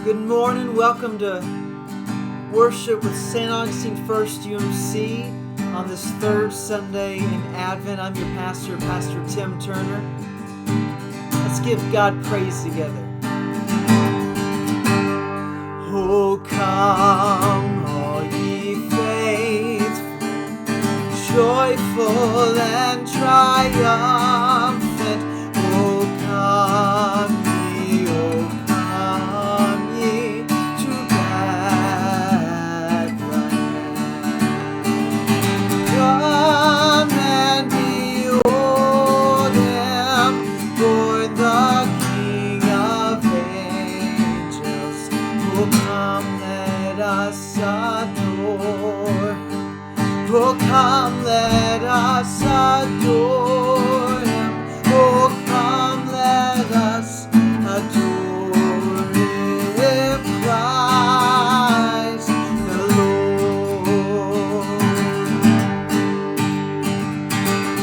Good morning. Welcome to worship with St. Augustine First UMC on this third Sunday in Advent. I'm your pastor, Pastor Tim Turner. Let's give God praise together. Oh, come, all ye faithful, joyful and triumphant. Oh, come ye, oh, come ye to Bethlehem. Come and behold him, born the King of angels. Oh, come, let us adore him. Oh, come, let us adore him. Oh, come, let us adore him, Christ the Lord.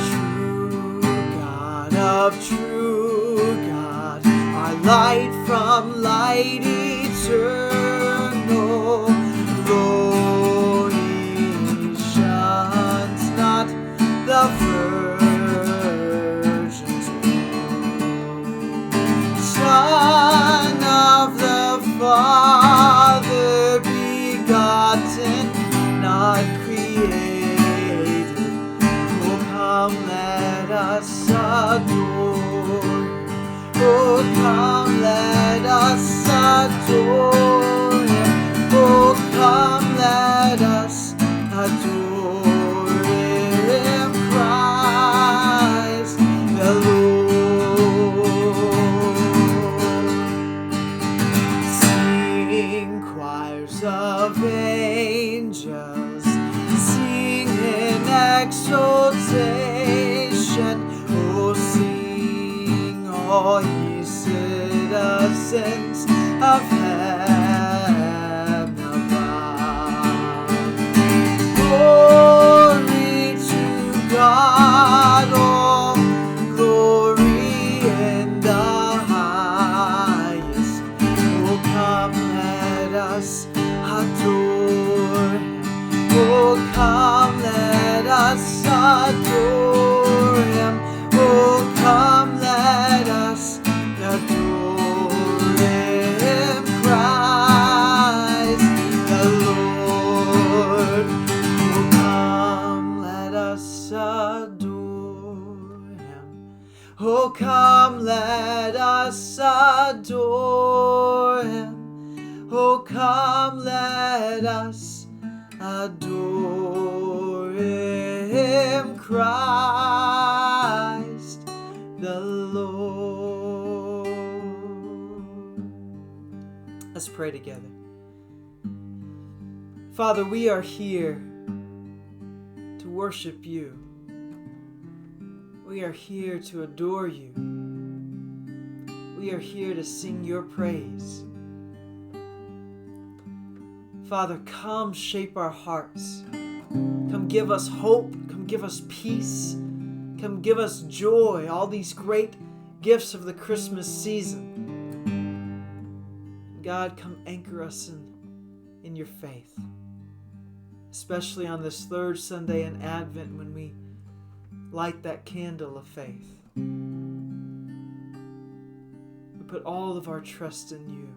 True God of true God, our light from light eternal, Lord, he shuns not the Virgin's womb. Son of the Father, begotten, not created. Oh, come, let us adore him. Oh, come, let us adore him. Oh, come, let us adore him, Christ the Lord. Sing, choirs of angels, sing in exaltation. Oh, sing, all ye citizens of heaven above. Glory to God, oh, glory in the highest. Oh, come, let us adore him. Oh, come, let us adore him. Oh, come, let us adore him, Christ the Lord. Oh, come, let us adore him. Oh, come, let us adore him. Oh, come, let us adore him, Christ the Lord. Let's pray together. Father, we are here to worship you. We are here to adore you. We are here to sing your praise. Father, come shape our hearts. Come give us hope. Come give us peace. Come give us joy. All these great gifts of the Christmas season. God, come anchor us in your faith. Especially on this third Sunday in Advent when we light that candle of faith. We put all of our trust in you.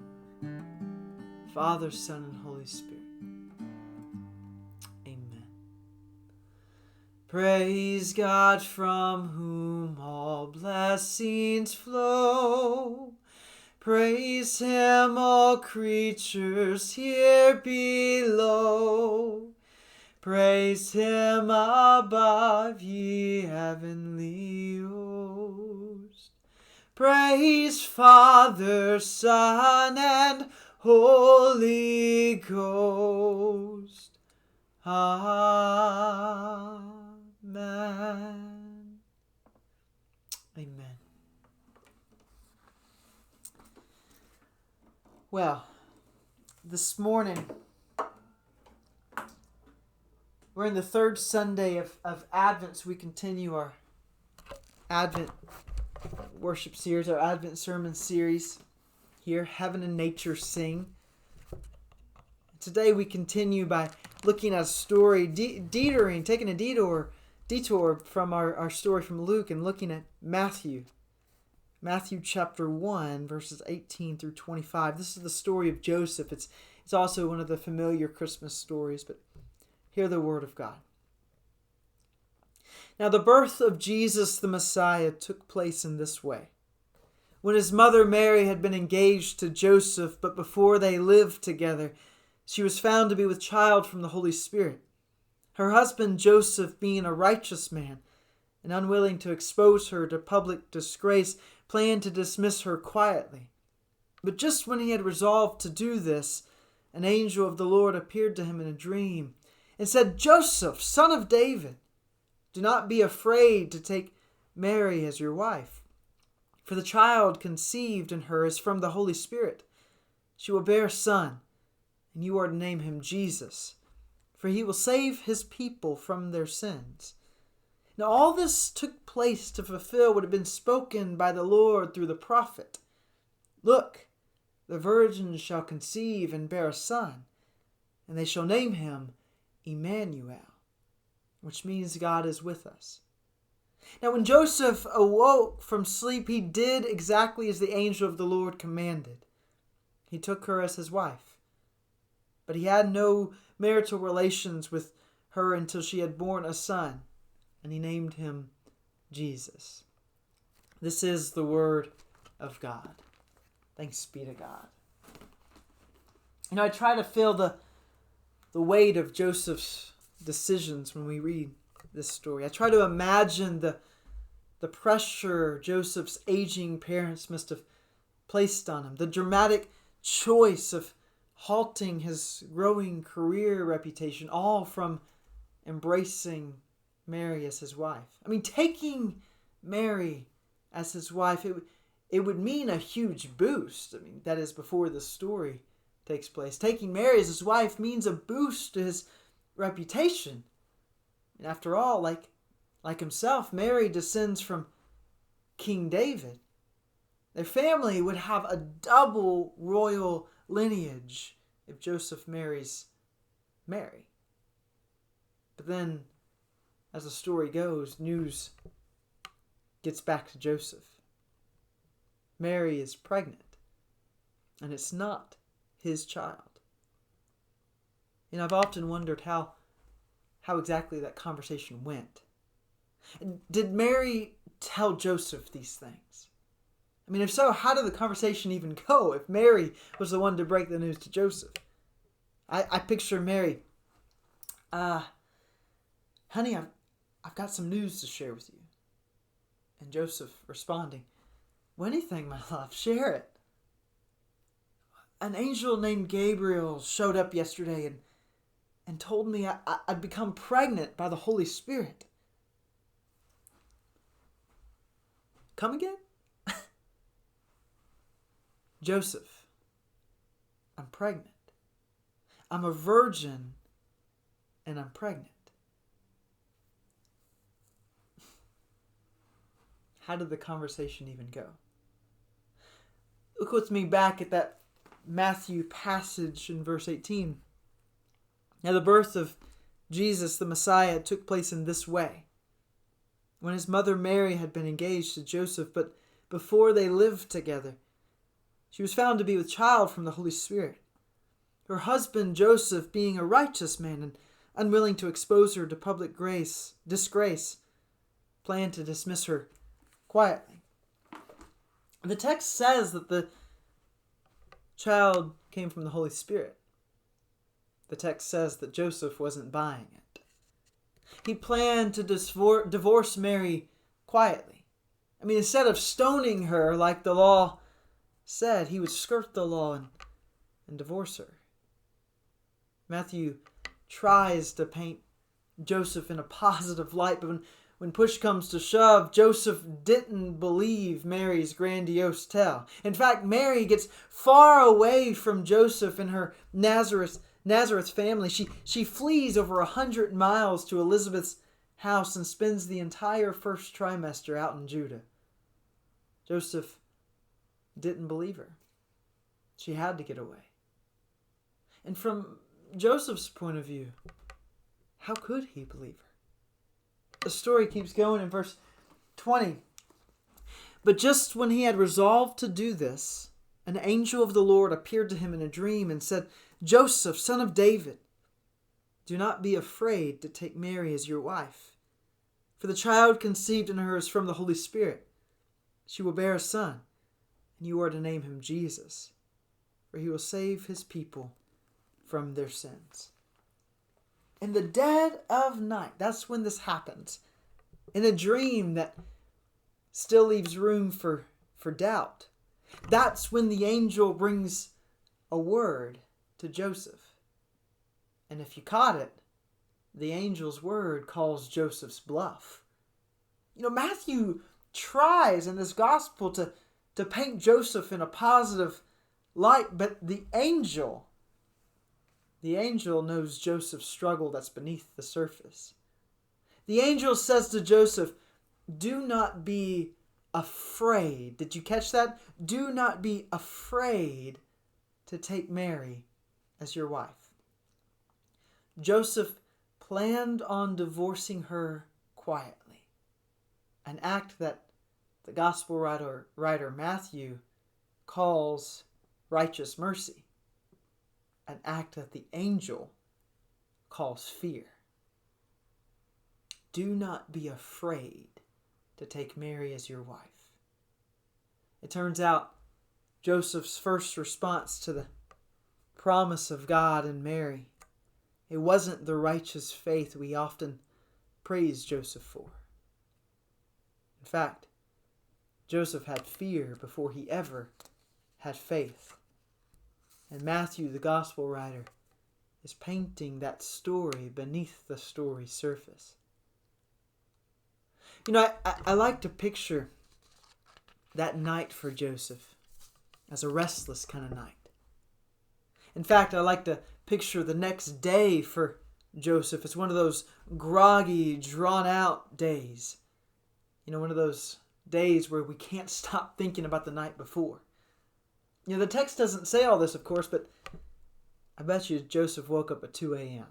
Father, Son, and Holy Spirit. Amen. Praise God from whom all blessings flow. Praise him, all creatures here below. Praise him above, ye heavenly host. Praise Father, Son, and Holy Ghost. Amen. Amen. Well, this morning, we're in the third Sunday of Advent, so we continue our Advent worship series, our Advent sermon series. hear heaven and nature sing. Today we continue by looking at a story, taking a detour from our story from Luke and looking at Matthew. Matthew chapter 1, verses 18 through 25. This is the story of Joseph. It's also one of the familiar Christmas stories, but hear the word of God. Now the birth of Jesus the Messiah took place in this way. When his mother Mary had been engaged to Joseph, but before they lived together, she was found to be with child from the Holy Spirit. Her husband Joseph, being a righteous man and unwilling to expose her to public disgrace, planned to dismiss her quietly. But just when he had resolved to do this, an angel of the Lord appeared to him in a dream and said, "Joseph, son of David, do not be afraid to take Mary as your wife, for the child conceived in her is from the Holy Spirit. She will bear a son, and you are to name him Jesus, for he will save his people from their sins." Now all this took place to fulfill what had been spoken by the Lord through the prophet. "Look, the virgin shall conceive and bear a son, and they shall name him Emmanuel," which means God is with us. Now when Joseph awoke from sleep, he did exactly as the angel of the Lord commanded. He took her as his wife. But he had no marital relations with her until she had borne a son, and he named him Jesus. This is the word of God. Thanks be to God. I try to feel the weight of Joseph's decisions when we read this story. I try to imagine the pressure Joseph's aging parents must have placed on him, the dramatic choice of halting his growing career reputation, all from embracing Mary as his wife. Taking Mary as his wife, it would mean a huge boost. That is before the story takes place. Taking Mary as his wife means a boost to his reputation. And after all, like himself, Mary descends from King David. Their family would have a double royal lineage if Joseph marries Mary. But then, as the story goes, news gets back to Joseph. Mary is pregnant, and it's not his child. I've often wondered how exactly that conversation went. Did Mary tell Joseph these things? If so, how did the conversation even go if Mary was the one to break the news to Joseph? I picture Mary, "Honey, I've got some news to share with you." And Joseph responding, "Well, anything, my love, share it. An angel named Gabriel showed up yesterday and told me I'd become pregnant by the Holy Spirit." Come again? "Joseph, I'm pregnant. I'm a virgin, and I'm pregnant." How did the conversation even go? Look with me back at that Matthew passage in verse 18. Now the birth of Jesus the Messiah took place in this way. When his mother Mary had been engaged to Joseph, but before they lived together, she was found to be with child from the Holy Spirit. Her husband Joseph, being a righteous man and unwilling to expose her to public disgrace, planned to dismiss her quietly. The text says that the child came from the Holy Spirit. The text says that Joseph wasn't buying it. He planned to divorce Mary quietly. Instead of stoning her like the law said, he would skirt the law and divorce her. Matthew tries to paint Joseph in a positive light, but when push comes to shove, Joseph didn't believe Mary's grandiose tale. In fact, Mary gets far away from Joseph and her Nazareth family. She flees over 100 miles to Elizabeth's house and spends the entire first trimester out in Judah. Joseph didn't believe her. She had to get away. And from Joseph's point of view, how could he believe her? The story keeps going in verse 20. But just when he had resolved to do this, an angel of the Lord appeared to him in a dream and said, Joseph, son of David, do not be afraid to take Mary as your wife, for the child conceived in her is from the Holy Spirit. She will bear a son, and you are to name him Jesus, for he will save his people from their sins. In the dead of night, that's when this happens. In a dream that still leaves room for doubt. That's when the angel brings a word to Joseph. And if you caught it, the angel's word calls Joseph's bluff. Matthew tries in this gospel to paint Joseph in a positive light, but the angel knows Joseph's struggle that's beneath the surface. The angel says to Joseph, do not be afraid. Did you catch that? Do not be afraid to take Mary as your wife. Joseph planned on divorcing her quietly, an act that the gospel writer Matthew calls righteous mercy, an act that the angel calls fear. Do not be afraid to take Mary as your wife. It turns out Joseph's first response to the promise of God and Mary, it wasn't the righteous faith we often praise Joseph for. In fact, Joseph had fear before he ever had faith. And Matthew, the gospel writer, is painting that story beneath the story's surface. I like to picture that night for Joseph as a restless kind of night. In fact, I like to picture the next day for Joseph as one of those groggy, drawn-out days. One of those days where we can't stop thinking about the night before. The text doesn't say all this, of course, but I bet you Joseph woke up at 2 a.m.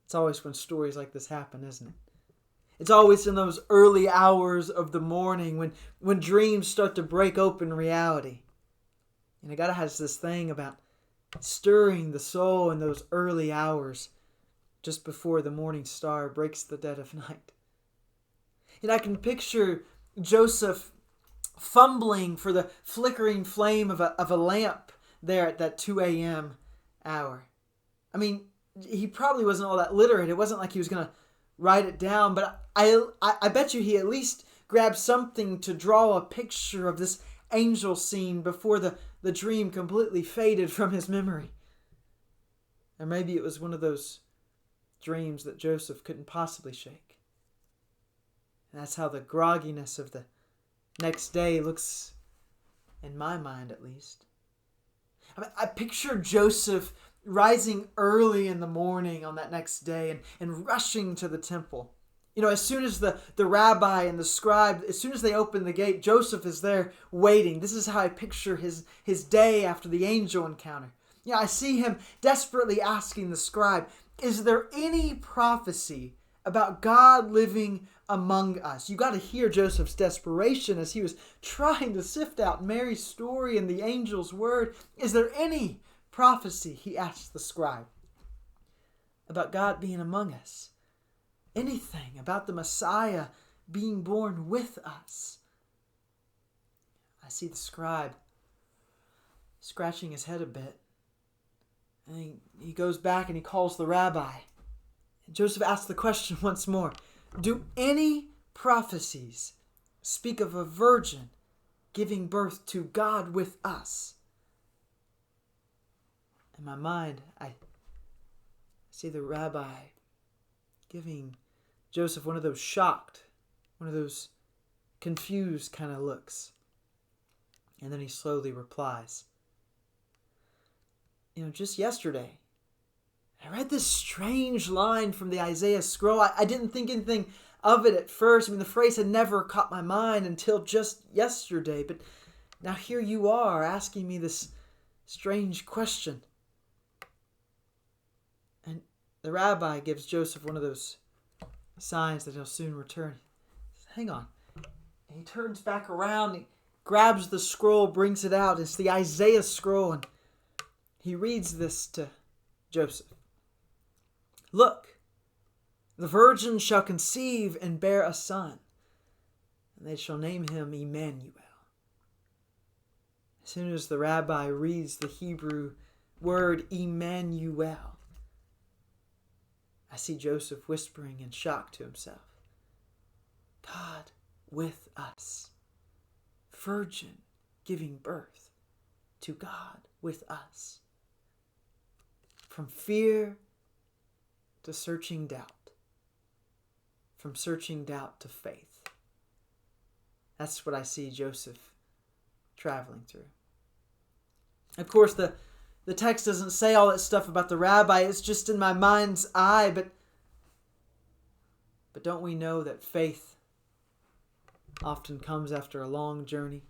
It's always when stories like this happen, isn't it? It's always in those early hours of the morning when dreams start to break open reality. God has this thing about stirring the soul in those early hours just before the morning star breaks the dead of night. I can picture Joseph fumbling for the flickering flame of a lamp there at that 2 a.m. hour. He probably wasn't all that literate. It wasn't like he was going to write it down, but I bet you he at least grabbed something to draw a picture of this angel scene before the dream completely faded from his memory. Or maybe it was one of those dreams that Joseph couldn't possibly shake. And that's how the grogginess of the next day looks, in my mind at least. I picture Joseph rising early in the morning on that next day and rushing to the temple. As soon as the rabbi and the scribe, as soon as they open the gate, Joseph is there waiting. This is how I picture his day after the angel encounter. I see him desperately asking the scribe, is there any prophecy about God living among us? You got to hear Joseph's desperation as he was trying to sift out Mary's story and the angel's word. Is there any prophecy, he asked the scribe, about God being among us? Anything about the Messiah being born with us? I see the scribe scratching his head a bit. And he goes back and he calls the rabbi. And Joseph asks the question once more. Do any prophecies speak of a virgin giving birth to God with us? In my mind, I see the rabbi giving Joseph one of those shocked, one of those confused kind of looks. And then he slowly replies, just yesterday, I read this strange line from the Isaiah scroll. I didn't think anything of it at first. The phrase had never caught my mind until just yesterday. But Now here you are asking me this strange question. And the rabbi gives Joseph one of those signs that he'll soon return. He says, hang on. And he turns back around, he grabs the scroll, brings it out. It's the Isaiah scroll, and he reads this to Joseph. Look, the virgin shall conceive and bear a son, and they shall name him Emmanuel. As soon as the rabbi reads the Hebrew word Emmanuel, I see Joseph whispering in shock to himself, God with us, virgin giving birth to God with us. From fear to searching doubt, from searching doubt to faith. That's what I see Joseph traveling through. Of course, the text doesn't say all that stuff about the rabbi. It's just in my mind's eye. But don't we know that faith often comes after a long journey?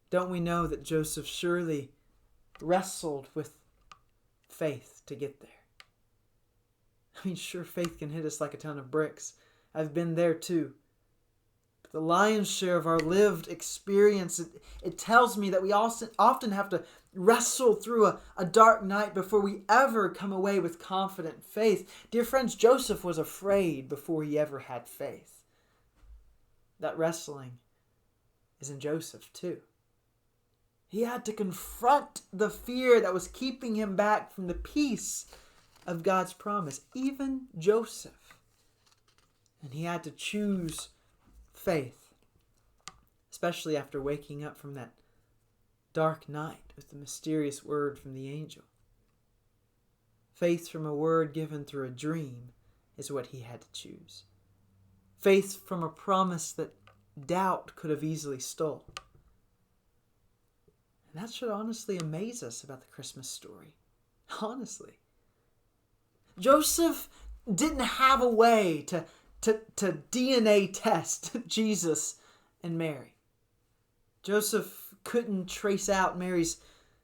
Don't we know that Joseph surely wrestled with faith to get there? I mean, sure, faith can hit us like a ton of bricks. I've been there too. The lion's share of our lived experience, it tells me that we often have to wrestle through a dark night before we ever come away with confident faith. Dear friends, Joseph was afraid before he ever had faith. That wrestling is in Joseph too. He had to confront the fear that was keeping him back from the peace of God's promise. Even Joseph. And he had to choose faith, especially after waking up from that dark night with the mysterious word from the angel. Faith from a word given through a dream is what he had to choose. Faith from a promise that doubt could have easily stole. And that should honestly amaze us about the Christmas story. Honestly. Joseph didn't have a way to DNA test Jesus and Mary. Joseph couldn't trace out Mary's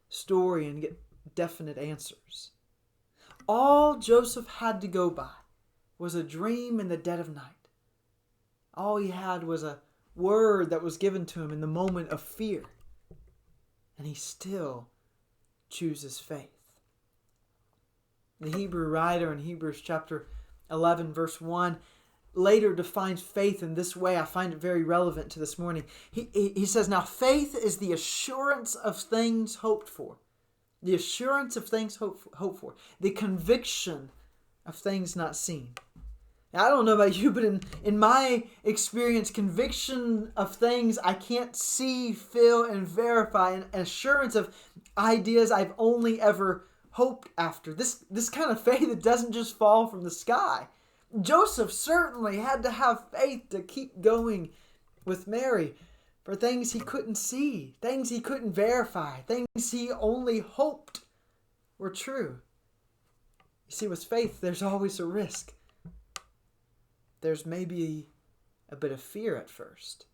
story and get definite answers. All Joseph had to go by was a dream in the dead of night. All he had was a word that was given to him in the moment of fear. And he still chooses faith. The Hebrew writer in Hebrews chapter 11 verse 1 later defines faith in this way. I find it very relevant to this morning. He says, now faith is the assurance of things hoped for. The assurance of things hoped for. The conviction of things not seen. Now, I don't know about you, but in my experience, conviction of things I can't see, feel, and verify, and assurance of ideas I've only ever hoped after. This kind of faith that doesn't just fall from the sky. Joseph certainly had to have faith to keep going with Mary for things he couldn't see, things he couldn't verify, things he only hoped were true. You see, with faith, there's always a risk. There's maybe a bit of fear at first,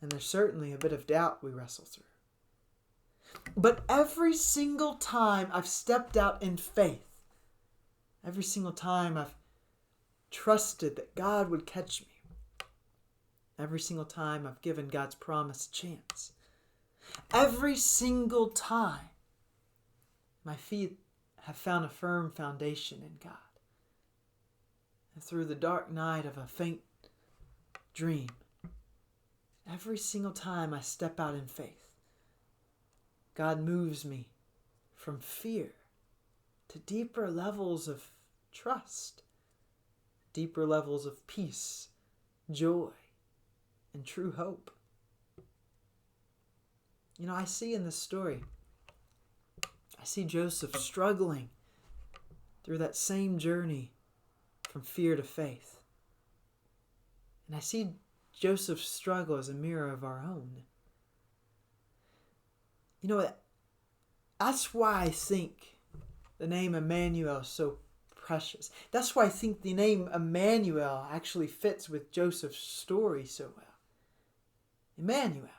and there's certainly a bit of doubt we wrestle through. But every single time I've stepped out in faith, every single time I've trusted that God would catch me, every single time I've given God's promise a chance, every single time my feet have found a firm foundation in God. And through the dark night of a faint dream, every single time I step out in faith, God moves me from fear to deeper levels of trust, deeper levels of peace, joy, and true hope. You know, I see in this story, I see Joseph struggling through that same journey from fear to faith. And I see Joseph's struggle as a mirror of our own. You know, that's why I think the name Emmanuel is so precious. That's why I think the name Emmanuel actually fits with Joseph's story so well. Emmanuel,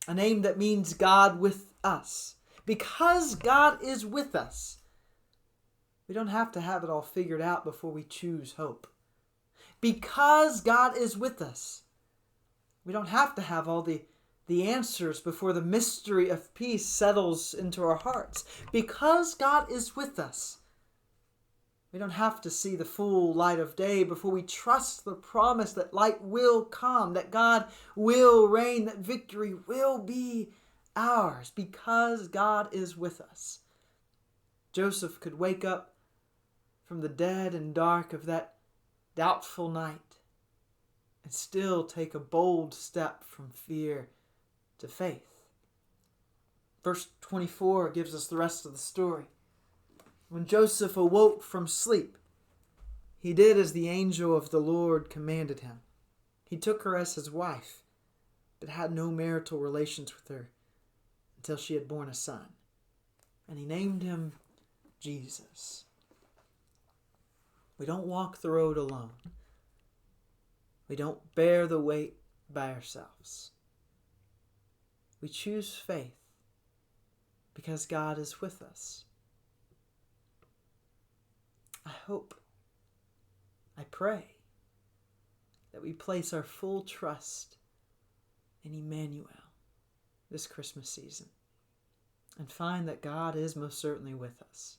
a name that means God with us. Because God is with us, we don't have to have it all figured out before we choose hope. Because God is with us, we don't have to have all the answers before the mystery of peace settles into our hearts. Because God is with us, we don't have to see the full light of day before we trust the promise that light will come, that God will reign, that victory will be ours, because God is with us. Joseph could wake up from the dead and dark of that doubtful night and still take a bold step from fear to faith. Verse 24 gives us the rest of the story. When Joseph awoke from sleep, he did as the angel of the Lord commanded him. He took her as his wife, but had no marital relations with her until she had borne a son. And he named him Jesus. We don't walk the road alone. We don't bear the weight by ourselves. We choose faith because God is with us. I hope, I pray that we place our full trust in Emmanuel this Christmas season and find that God is most certainly with us.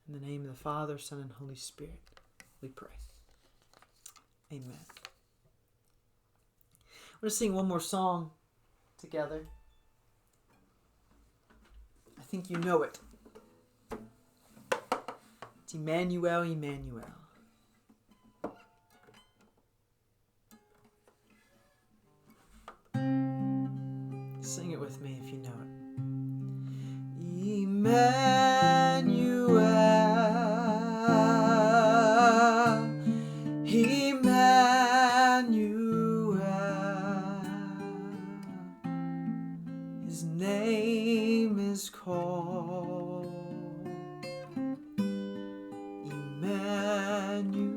In the name of the Father, Son, and Holy Spirit, we pray. Amen. We're going to sing one more song together. I think you know it. It's Emmanuel, Emmanuel. Sing it with me if you know it. Emmanuel, Emmanuel, his name is called Emmanuel.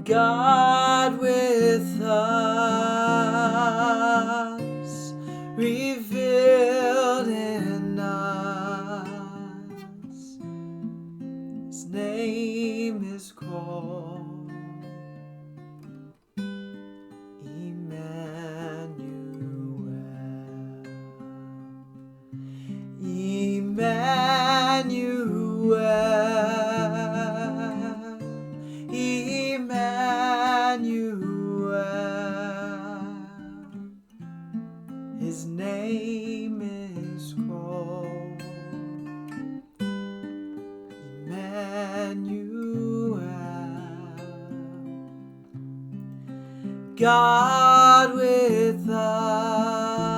God with us, revealed in us, his name is called Emmanuel. Emmanuel, Emmanuel, his name is called Emmanuel. God with us,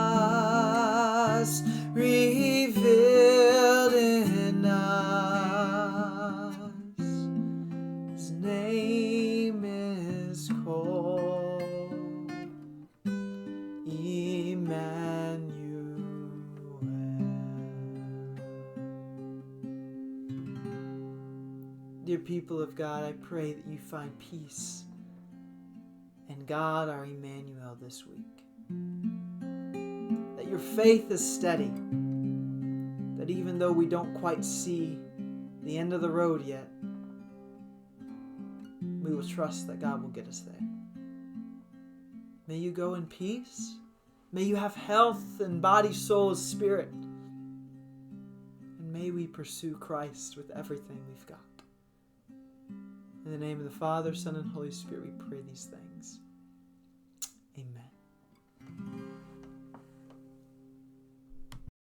revealed in us, his name is called Emmanuel. Dear people of God, I pray that you find peace in God, our Emmanuel, this week. That your faith is steady. That even though we don't quite see the end of the road yet, we will trust that God will get us there. May you go in peace. May you have health in body, soul, and spirit. And may we pursue Christ with everything we've got. In the name of the Father, Son, and Holy Spirit, we pray these things.